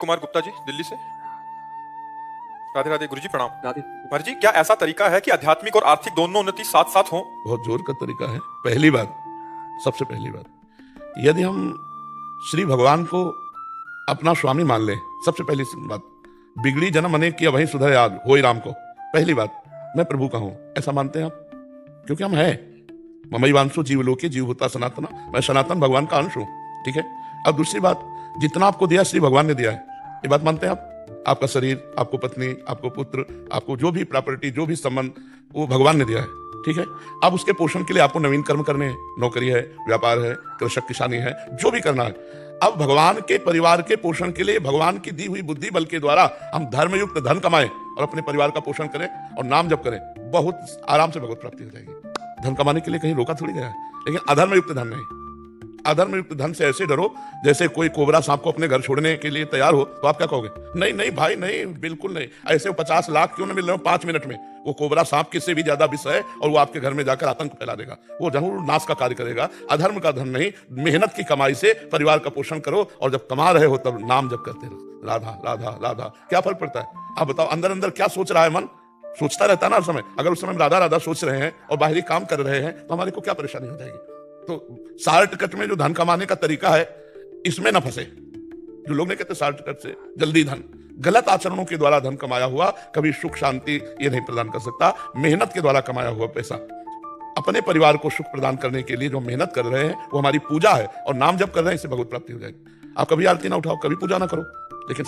कुमार गुप्ता जी, दिल्ली से। राधे राधे गुरुजी, प्रणाम। राधे। महाराज जी, क्या ऐसा तरीका है कि आध्यात्मिक और आर्थिक दोनों उन्नति साथ साथ हो? बहुत जोर का तरीका है। पहली बात, सबसे पहली बात, यदि हम श्री भगवान को अपना स्वामी मान लें, सबसे पहली बात, बिगड़ी जन्म अनेक किया वहीं सुधरे आज होई राम को। पहली बात, मैं प्रभु का हूं, ऐसा मानते हैं आप? क्योंकि हम हैं ममैवांशो जीवलोके जीवभूता सनातना, मैं सनातन भगवान का अंश हूं। ठीक है। अब दूसरी बात, जितना आपको दिया श्री भगवान ने दिया है, ये बात मानते हैं आप? आपका शरीर, आपको पत्नी, आपको पुत्र, आपको जो भी प्रॉपर्टी, जो भी संबंध, वो भगवान ने दिया है। ठीक है। अब उसके पोषण के लिए आपको नवीन कर्म करने हैं, नौकरी है, व्यापार है, कृषक किसानी है, जो भी करना है। अब भगवान के परिवार के पोषण के लिए भगवान की दी हुई बुद्धि बल के द्वारा हम धर्मयुक्त धन कमाएं और अपने परिवार का पोषण करें और नाम जप करें, बहुत आराम से भगवत प्राप्ति हो जाएगी। धन कमाने के लिए कहीं रोका थोड़ी गया है, लेकिन अधर्मयुक्त धन नहीं। अधर्मयुक्त धन से ऐसे डरो जैसे कोई कोबरा सांप को अपने घर छोड़ने के लिए तैयार हो, तो आप क्या कहोगे? नहीं नहीं भाई, नहीं, बिल्कुल नहीं। ऐसे 50 लाख क्यों ना मिल रहे हो 5 मिनट में, वो कोबरा सांप किससे भी ज्यादा विष है और वो आपके घर में जाकर आतंक फैला देगा, वो जरूर नाश का कार्य करेगा। अधर्म का धन नहीं, मेहनत की कमाई से परिवार का पोषण करो और जब कमा रहे हो तब नाम जप करते रहो, राधा राधा राधा। क्या फर्क पड़ता है? आप बताओ, अंदर अंदर क्या सोच रहा है मन? सोचता रहता है ना हर समय। अगर उस समय राधा राधा सोच रहे हैं और बाहरी काम कर रहे हैं तो हमारे को क्या परेशानी हो जाएगी? तो शॉर्टकट में जो धन कमाने का तरीका है, इसमें ना फंसे। जो लोग नहीं कहते शॉर्टकट से जल्दी धन, गलत आचरणों के द्वारा धन कमाया हुआ कभी सुख शांति ये नहीं प्रदान कर सकता। मेहनत के द्वारा कमाया हुआ पैसा अपने परिवार को सुख प्रदान करने के लिए जो मेहनत कर रहे हैं, वो हमारी पूजा है और नाम जप कर रहे हैं, इससे भगवत प्राप्ति हो जाएगी। आप कभी आरती ना उठाओ, कभी पूजा ना करो, लेकिन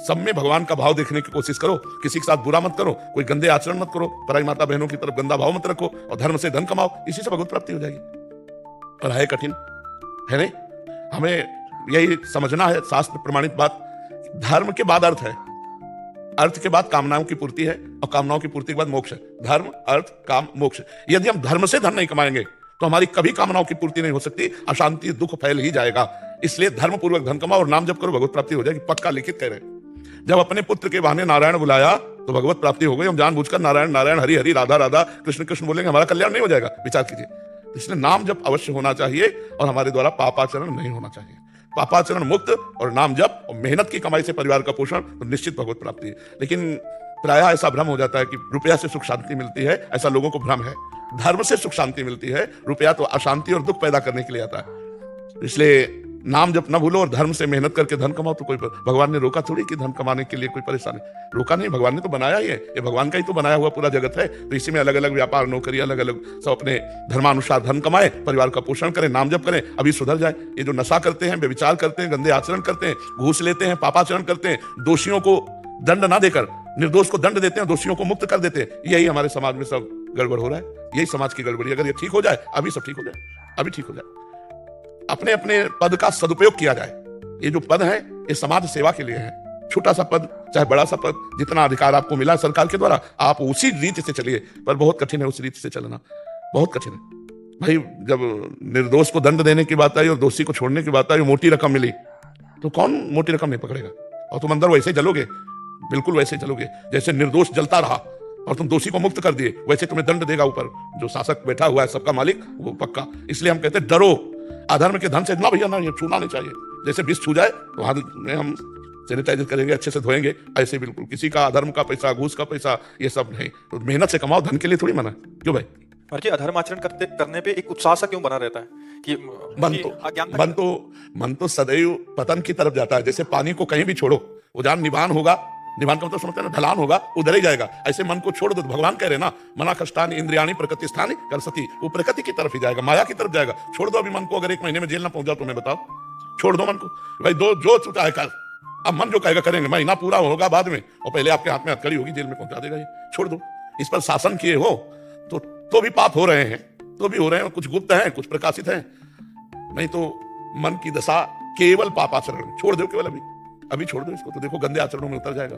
सब में भगवान का भाव देखने की कोशिश करो। किसी के साथ बुरा मत करो, कोई गंदे आचरण मत करो, पराई माता बहनों की तरफ गंदा भाव मत रखो और धर्म से धन कमाओ, इसी से भगवत प्राप्ति हो जाएगी। पर है कठिन, है नहीं? हमें यही समझना है, शास्त्र प्रमाणित बात, धर्म के बाद अर्थ है, अर्थ के बाद कामनाओं की पूर्ति है और कामनाओं की पूर्ति के बाद मोक्ष है। धर्म, अर्थ, काम, मोक्ष। यदि हम धर्म से धन नहीं कमाएंगे तो हमारी कभी कामनाओं की पूर्ति नहीं हो सकती, अशांति दुख फैल ही जाएगा। इसलिए धर्म पूर्वक धन कमाओ और नाम जप करो, भगवत प्राप्ति हो जाएगी, पक्का लिखित कह रहे। जब अपने पुत्र के बहाने नारायण बुलाया तो भगवत प्राप्ति हो गई। हम जानबूझकर नारायण नारायण, हरि हरि, राधा राधा, कृष्ण कृष्ण बोलेंगे, हमारा कल्याण नहीं हो जाएगा। विचार कीजिए। इसलिए नाम जप अवश्य होना चाहिए और हमारे द्वारा पापाचरण नहीं होना चाहिए। पापाचरण मुक्त और नाम जप और मेहनत की कमाई से परिवार का पोषण, तो निश्चित भगवत प्राप्ति है। लेकिन प्रायः ऐसा भ्रम हो जाता है कि रुपया से सुख शांति मिलती है, ऐसा लोगों को भ्रम है। धर्म से सुख शांति मिलती है, रुपया तो अशांति और दुख पैदा करने के लिए आता है। इसलिए नाम जप न भूलो और धर्म से मेहनत करके धन कमाओ। तो कोई भगवान ने रोका थोड़ी कि धन कमाने के लिए कोई परेशानी, रोका नहीं। भगवान ने तो बनाया ही है, ये भगवान का ही तो बनाया हुआ पूरा जगत है। तो इसी में अलग अलग व्यापार, नौकरी, अलग अलग सब अपने धर्मानुसार धन कमाए, परिवार का पोषण करें, नाम जप करें, अभी सुधर जाए। ये जो नशा करते हैं, व्यभिचार करते हैं, गंदे आचरण करते हैं, घूस लेते हैं, पापाचरण करते हैं, दोषियों को दंड ना देकर निर्दोष को दंड देते हैं, दोषियों को मुक्त कर देते हैं, यही हमारे समाज में सब गड़बड़ हो रहा है। यही समाज की गड़बड़ी। अगर ये ठीक हो जाए, अभी सब ठीक हो जाए, अभी ठीक हो जाए। अपने अपने पद का सदुपयोग किया जाए। ये जो पद है, ये समाज सेवा के लिए है। छोटा सा पद चाहे बड़ा सा पद, जितना अधिकार आपको मिला सरकार के द्वारा, आप उसी रीति से चलिए। पर बहुत कठिन है उस रीति से चलना, बहुत कठिन है भाई। जब निर्दोष को दंड देने की बात आई और दोषी को छोड़ने की बात आई, मोटी रकम मिली, तो कौन मोटी रकम नहीं पकड़ेगा? और तुम अंदर वैसे ही जलोगे, बिल्कुल वैसे ही जलोगे जैसे निर्दोष जलता रहा और तुम दोषी को मुक्त कर दिए, वैसे तुम्हें दंड देगा ऊपर जो शासक बैठा हुआ है, सबका मालिक, वो पक्का। इसलिए हम कहते हैं डरो अधर्म के धन से ना भैया, ना ये छूना नहीं चाहिए। जैसे विष छू जाए तो हाथ में हम सैनिटाइजर करेंगे, अच्छे से धोएंगे, ऐसे बिल्कुल किसी का अधर्म का पैसा, घूस का पैसा, ये सब नहीं। तो मेहनत से कमाओ, धन के लिए थोड़ी मना। क्यों भाई? महाराज जी, अधर्म आचरण करने पे एक उत्साह सा क्यों बना रहता है कि मन तो सदैव पतन की तरफ जाता है। जैसे पानी को कहीं भी छोड़ो, वो जहां निवान होगा, निवान का मतलब समझते हैं ना, ढलान होगा, उधर ही जाएगा। ऐसे मन को छोड़ दो, भगवान कह रहे ना, मना कष्टानि इंद्रियाणि प्रकृति स्थानि करसति, वो प्रकृति की तरफ ही जाएगा, माया की तरफ जाएगा। छोड़ दो अभी मन को। अगर 1 महीने में जेल ना पहुंच जाओ तो मैं बताओ, छोड़ दो मन को भाई। दो जो चुका है कर, अब मन जो कहेगा करेंगे, महीना पूरा होगा बाद में, और पहले आपके हाथ में हथकड़ी होगी, जेल में पहुंचा देगा ये। छोड़ दो। इस पर शासन किए हो तो भी पाप हो रहे हैं, तो भी हो रहे हैं। कुछ गुप्त हैं, कुछ प्रकाशित हैं। नहीं तो मन की दशा केवल पापाचरण। छोड़ दो केवल अभी छोड़ दो इसको, तो देखो गंदे आचरणों में उतर जाएगा।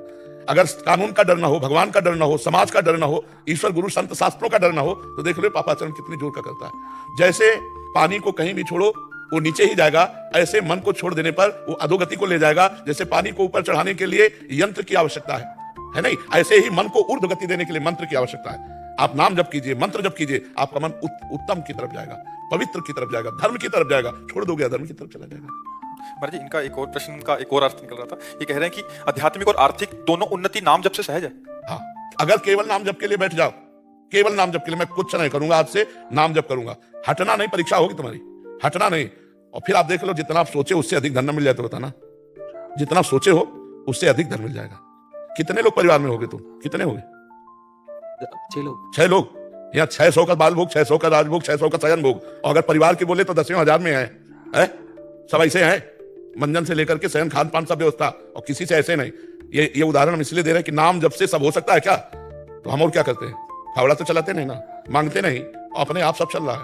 अगर कानून का डर ना हो, भगवान का डर ना हो, समाज का डर ना हो, ईश्वर गुरु संत शास्त्रों का डर ना हो, तो देख लो पापाचरण कितनी जोर का करता है। जैसे पानी को कहीं भी छोड़ो वो नीचे ही जाएगा, ऐसे मन को छोड़ देने पर वो अधोगति को ले जाएगा। जैसे पानी को ऊपर चढ़ाने के लिए यंत्र की आवश्यकता है नहीं, ऐसे ही मन को ऊर्ध्व गति देने के लिए मंत्र की आवश्यकता है। आप नाम जप कीजिए, मंत्र जप कीजिए, आपका मन उत्तम की तरफ जाएगा, पवित्र की तरफ जाएगा, धर्म की तरफ जाएगा। छोड़ दोगे अधर्म की तरफ चला जाएगा। महाराज जी, इनका एक और प्रश्न का एक और अर्थ निकल रहा था। ये कह रहे हैं कि आध्यात्मिक और आर्थिक दोनों उन्नति नाम जप से सहज है। हाँ, अगर केवल नाम जप के लिए बैठ जाओ, केवल नाम जप के लिए मैं कुछ नहीं करूंगा, आज से नाम जप करूंगा, हटना नहीं, परीक्षा होगी तुम्हारी, हटना नहीं। और फिर आप देख लो, जितना आप सोचे उससे अधिक धन न मिल जाए तो बताना, जितना सोचे हो उससे अधिक धन मिल जाएगा। कितने लोग परिवार में होगे तुम, कितने होगे? 6 लोग। 6 लोग। यहाँ 600 का बाल भोग, 600 का राजभोग, 600 का शयन भोग। और अगर परिवार की बोले तो 10,000 में है? सब ऐसे हैं, मंजन से लेकर के शयन खान पान सब व्यवस्था, और किसी से ऐसे नहीं। ये उदाहरण हम इसलिए दे रहे हैं कि नाम जब से सब हो सकता है क्या? तो हम और क्या करते हैं? फावड़ा से चलाते नहीं ना, मांगते नहीं, अपने आप सब चल रहा है,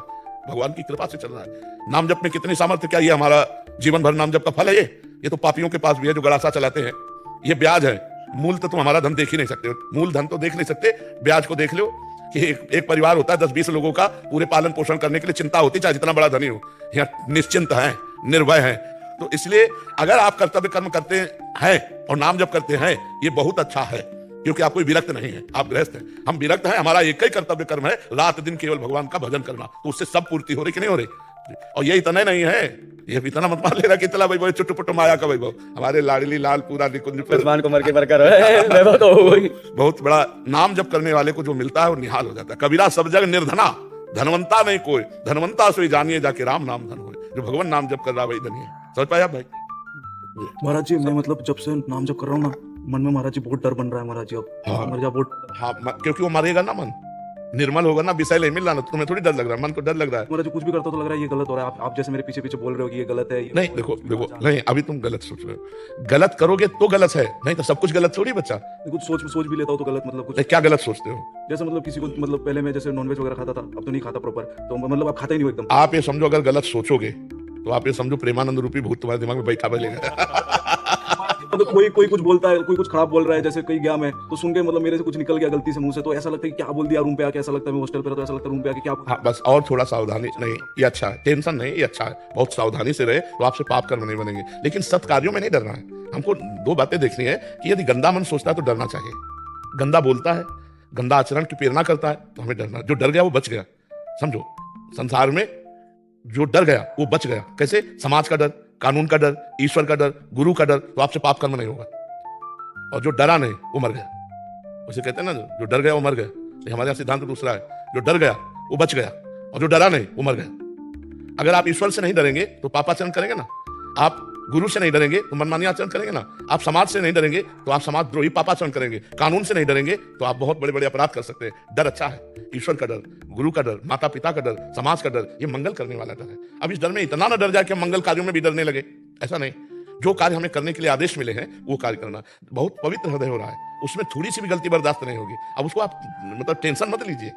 भगवान की कृपा से चल रहा है। नाम जप में कितनी सामर्थ्य, क्या ये हमारा जीवन भर नाम जप का फल है? ये तो पापियों के पास भी है जो गड़ासा चलाते हैं। ये ब्याज है, मूल तो तुम हमारा धन देख ही नहीं सकते हो, मूल धन तो देख नहीं सकते, ब्याज को देख लो। कि एक परिवार होता है 10-20 लोगों का, पूरे पालन पोषण करने के लिए चिंता होती, चाहे जितना बड़ा धनी हो। यहाँ निश्चिंत है, निर्भय है। तो इसलिए अगर आप कर्तव्य कर्म करते हैं और नाम जप करते हैं, ये बहुत अच्छा है, क्योंकि आप कोई विरक्त नहीं है, आप गृहस्थ हैं। हम विरक्त हैं, हमारा एक ही कर्तव्य कर्म है, रात दिन केवल भगवान का भजन करना। तो उससे सब पूर्ति हो रही कि नहीं हो रही? और ये इतना नहीं है, ये इतना मत मान लेना कि इतना वैभव चुटपुट माया का वैभव। हमारे लाडली लाल पूरा निकुंज भगवान को मर के बरकर वैभव तो वही। बहुत बड़ा नाम जप करने वाले को जो मिलता है वो निहाल हो जाता है। कबीरा सब जग निर्धना, धनवंता नहीं कोई, धनवंता सोई जानिए जाके राम नाम धन हो। जो भगवान नाम जप कर रहा है वही धनी है। समझ पाया भाई? महाराज जी, मैं मतलब जब से नाम जप कर रहा हूँ ना, मन में महाराज जी बहुत डर बन रहा है महाराज जी। अब हाँ। मर जा बहुत। हाँ, क्योंकि वो मरेगा ना, मन निर्मल होगा ना, विषय नहीं मिल रहा ना, तो तुम्हें थोड़ी डर लग रहा है, मन को डर लग रहा है। महाराज जी कुछ भी करता तो लग रहा है ये गलत हो रहा है। आप जैसे मेरे पीछे पीछे बोल रहे हो कि ये गलत है। नहीं, देखो नहीं, अभी तुम गलत सोच रहे हो। गलत करोगे तो गलत है, नहीं तो सब कुछ गलत थोड़ी बच्चा। कुछ सोच भी लेता हूँ तो गलत, मतलब कुछ क्या गलत सोचते हो? जैसे मतलब किसी को, मतलब पहले मैं जैसे नॉनवेज वगैरह खाता था, अब तो नहीं खाता प्रॉपर, तो मतलब आप खाता ही नहीं हो एकदम। आप ये समझो, अगर गलत सोचोगे तो आप ये समझो प्रेमानंद रूपी भूत तुम्हारे दिमाग में बैठा मिलेगा। मतलब कोई कुछ बोलता है, कोई कुछ खराब बोल रहा है, जैसे कहीं गया मैं तो सुन के मतलब मेरे से कुछ निकल गया गलती से मुंह से, तो ऐसा लगता है कि क्या बोल दिया रूम पे आके। ऐसा लगता है मैं हॉस्टल पे रहता, ऐसा लगता है रूम पे आके क्या। हाँ, बस और थोड़ा सावधानी। नहीं, ये अच्छा है, टेंशन नहीं, ये अच्छा है, बहुत सावधानी से रहे तो आपसे पाप कर्म नहीं बनेंगे। लेकिन सत्कार्यों में नहीं डरना है। हमको 2 बातें देखनी है कि यदि गंदा मन सोचता है तो डरना चाहिए, गंदा बोलता है, गंदा आचरण की प्रेरणा करता है तो हमें डरना। जो डर गया वो बच गया। समझो, संसार में जो डर गया वो बच गया। कैसे? समाज का डर, कानून का डर, ईश्वर का डर, गुरु का डर, तो आपसे पाप कर्म नहीं होगा। और जो डरा नहीं वो मर गया। उसे कहते हैं ना, जो डर गया वो मर गया। हमारे यहाँ सिद्धांत दूसरा है, जो डर गया वो बच गया, और जो डरा नहीं वो मर गया। अगर आप ईश्वर से नहीं डरेंगे तो पापाचरण करेंगे ना, आप गुरु से नहीं डरेंगे तो मनमानी आचरण करेंगे ना, आप समाज से नहीं डरेंगे तो आप समाजद्रोही पापाचरण करेंगे, कानून से नहीं डरेंगे तो आप बहुत बड़े बड़े अपराध कर सकते हैं। डर अच्छा है, ईश्वर का डर, गुरु का डर, माता पिता का डर, समाज का डर, ये मंगल करने वाला डर है। अब इस डर में इतना ना डर जाए कि हम मंगल कार्यों में भी डरने लगे, ऐसा नहीं। जो कार्य हमें करने के लिए आदेश मिले हैं वो कार्य करना। बहुत पवित्र हृदय हो रहा है, उसमें थोड़ी सी भी गलती बर्दाश्त नहीं होगी। अब उसको आप मतलब टेंशन मत लीजिए,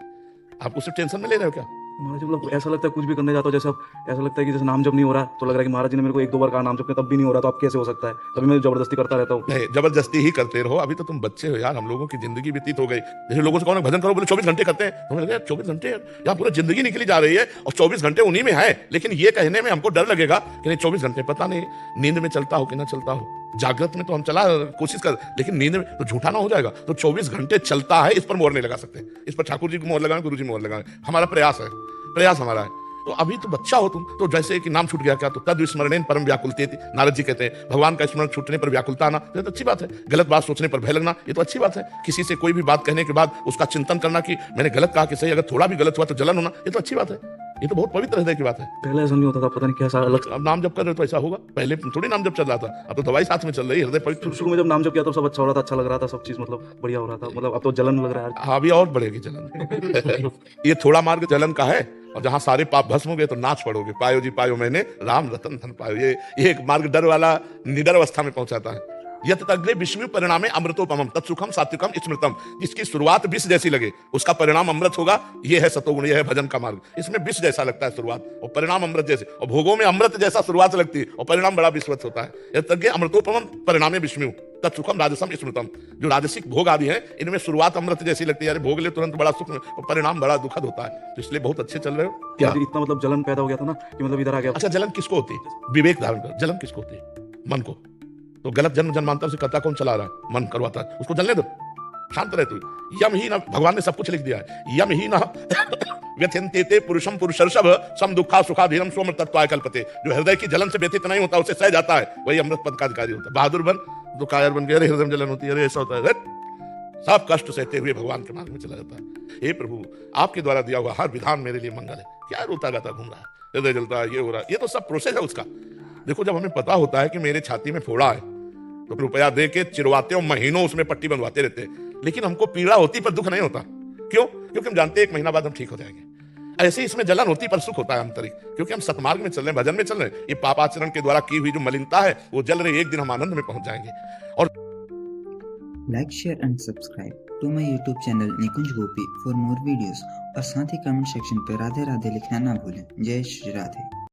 आप उससे टेंशन में ले रहे हो क्या? महाराज जी मतलब ऐसा लगता है कुछ भी करने जाता हूँ, जैसे अब ऐसा लगता है कि जैसे नाम जब नहीं हो रहा तो लग रहा है कि महाराज जी ने मेरे को 1-2 बार कहा नाम जब तब भी नहीं हो रहा, तो अब कैसे हो सकता है? तभी मैं जबरदस्ती करता रहता हूँ। नहीं, जबरदस्ती ही करते रहो। अभी तो तुम बच्चे हो यार, हम लोगों की जिंदगी व्यतीत हो गई। जैसे लोगों से कहो भजन करो, बोले 24 घंटे करते हैं, तो मैंने कहा 24 घंटे यहाँ पूरी जिंदगी निकली जा रही है और 24 घंटे उन्हीं में है। लेकिन ये कहने में हमको डर लगेगा कि नहीं 24 घंटे, पता नहीं नींद में चलता हो कि ना चलता हो। जागृत में तो हम चला कोशिश कर, लेकिन नींद में तो झूठा ना हो जाएगा। तो 24 घंटे चलता है, इस पर मोहर नहीं लगा सकते। इस पर ठाकुर जी को मोहर लगाए, गुरु जी मोहर लगाए, हमारा प्रयास है, प्रयास हमारा है। तो अभी तो बच्चा हो तुम, तो जैसे कि नाम छूट गया क्या, तो तद स्मरणेन परम व्याकुलते, नारद जी कहते हैं भगवान का स्मरण छूटने पर व्याकुलता आना, तो अच्छी बात है। गलत बात सोचने पर भय लगना, ये तो अच्छी बात है। किसी से कोई भी बात कहने के बाद उसका चिंतन करना कि मैंने गलत कहा कि सही, अगर थोड़ा भी गलत हुआ तो जलन होना, ये तो अच्छी बात है। ये तो बहुत पवित्र हृदय की बात है। पहले ऐसा नहीं होता था, पता नहीं कैसा अलग। अब नाम जप कर रहे हो तो ऐसा होगा, पहले थोड़ी नाम जप चल रहा था, अब तो दवाई साथ में चल रही है। हृदय पवित्र। शुरू में जब नाम जप किया तो सब अच्छा हो रहा था, अच्छा लग रहा था, सब चीज मतलब बढ़िया हो रहा था। मतलब अब तो जलन लग रहा है। हाँ, अभी और बढ़ेगी जलन। ये थोड़ा मार्ग जलन का है, और जहां सारे पाप भस्म हो गए तो नाच पड़ोगे। पायो जी पायो मैंने राम रतन धन पायो। ये एक मार्ग डर वाला निडर अवस्था में पहुंचाता है। यत अग्रे विष्णु परिणामे अमृतोपमम तत्सुखम सात्विकम स्मृतम। जिसकी शुरुआत विष जैसी लगे उसका परिणाम अमृत होगा। ये है सतोगुण, ये है भजन का मार्ग। इसमें विष जैसा लगता है शुरुआत और परिणाम अमृत जैसे, और भोगों में अमृत जैसा शुरुआत लगती है और परिणाम बड़ा विश्वत होता है। यत अग्रे अमृतोपमम परिणामे विष्णु तत्सुखम राजसम स्मृतम। जो राजसिक भोग आदि है इनमें शुरुआत अमृत जैसी लगती है, भोग ले तुरंत बड़ा सुख और परिणाम बड़ा दुखद होता है। तो इसलिए बहुत अच्छे चल रहे हो। क्या इतना मतलब जलन पैदा हो गया था ना कि मतलब इधर आ गया। अच्छा, जलन किसको होती है? विवेक धारण कर। जलन किसको होती है? मन को। तो गलत जन्म जन्मांतर से करता कौन चला रहा है? मन करवाता है, उसको जलने दो। शांत रहे तू। यम ही ना, भगवान ने सब कुछ लिख दिया है। यम ही ना व्यथ्यन्ते पुरुषम पुरुषर्षभ सम दुखा सुखा धीरम सोम तत्वाय कल्पते। जो हृदय की जलन से व्यथित नहीं होता, उसे सह जाता है, वही अमृत पद का अधिकारी होता है। बहादुर बन तो कायर बन गया, अरे हृदय में जलन होती है, अरे ऐसा होता है, सब कष्ट सहते हुए भगवान के मार्ग में चला जाता है। हे प्रभु, आपके द्वारा दिया हुआ हर विधान मेरे लिए मंगल है। क्या रोता गाता घूम रहा है, हृदय जलता है, ये हो रहा है, ये तो सब प्रोसेस है उसका। देखो, जब हमें पता होता है कि मेरे छाती में फोड़ा है, तो रुपया दे के चिरवाते और महीनों उसमें पट्टी बनवाते रहते हैं, लेकिन हमको पीड़ा होती पर दुख नहीं होता। क्यों? क्योंकि हम जानते हैं 1 महीना बाद हम ठीक हो जाएंगे। ऐसे ही इसमें जलन होती पर सुख होता है आंतरिक, क्योंकि हम सतमार्ग में चल रहे हैं, भजन में चल रहे हैं। ये पापाचरण के द्वारा की हुई जो मलिनता है वो जल रही, एक दिन हम आनंद में पहुंच जाएंगे। और like, share and subscribe to my YouTube channel Nikunj Gopi for more videos. और साथ ही कमेंट सेक्शन पर राधे राधे लिखना ना भूलें। जय श्री राधे।